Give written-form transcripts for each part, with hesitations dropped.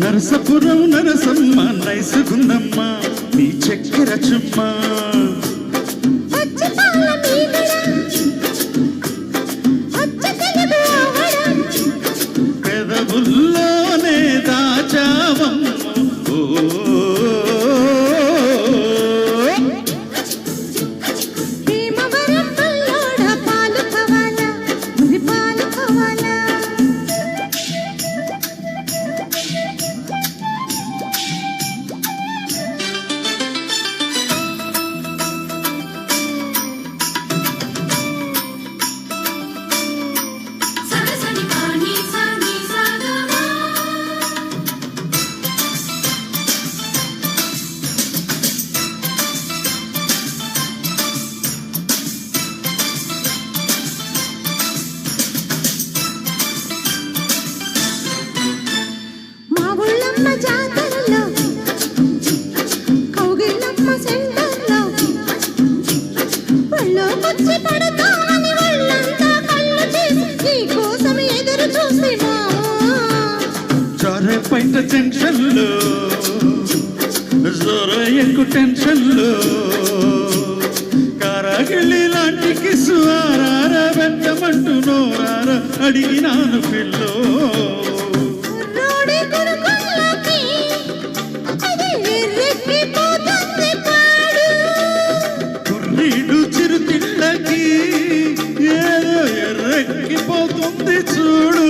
నరసపురం నరసమ్మ నైసుగుందమ్మ నీ చక్కెర చుమ్మ పెదవుల్లోనే దాచావమ్మ జాతరలో కౌగిలమ్మ సెంటర్లో ఒళ్ళోకొచ్చి పడతామని ఒళ్ళంతా కళ్ళు చేసి నీ కోసం ఎదురు చూసి జరే పైట టెన్షన్లో జోర ఎక్కువ టెన్షన్లో కారాగిళ్ళి లాంటి కిసు ఆరారా వెంటమంటూ నోరారా అడిగినాను పిల్లో చిరుతిళ్ళకి ఏదో ఎర్రెక్కిపోతుంది చూడు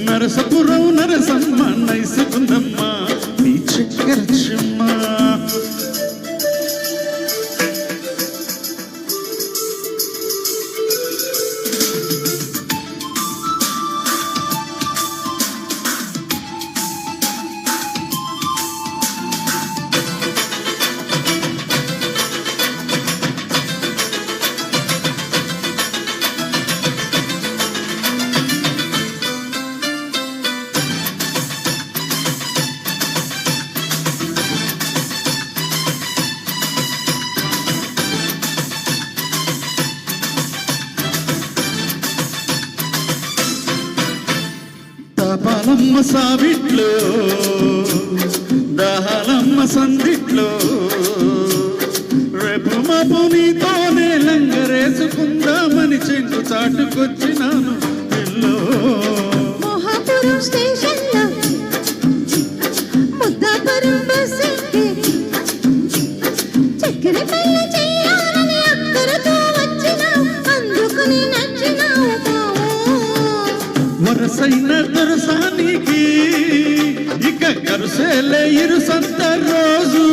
నరసపురం నరసమ్మ నైసుకుందమ్మ నీ చక్కెర చుమ్మ దాపాలమ్మ సావిట్లో దాహాలమ్మ సందిట్లో రేపు మాపు నీతోనే లంగరేసుకుందామని చెంగు చాటుకొచ్చినాను పిల్లో మోహాపురం స్టేషన్లో ముద్దాపురం బస్సు చక్కెర పెళ్లి చేయాలని అక్కరతో వచ్చినావు అందుకుని నచ్చినావు వరసైన దొరసానికి ఇక కరుసేలే ఇరు సంత రోజు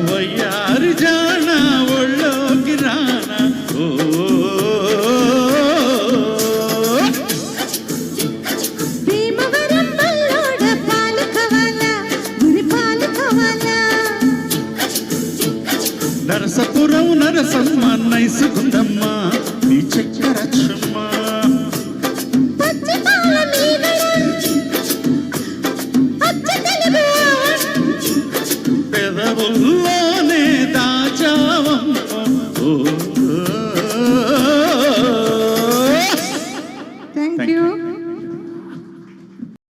వయ్యారి జాన ఒళ్ళోకి రానా నరసపురం నరసమ్మ నైసుకుందమ్మ నీ చక్కెర చుమ్మ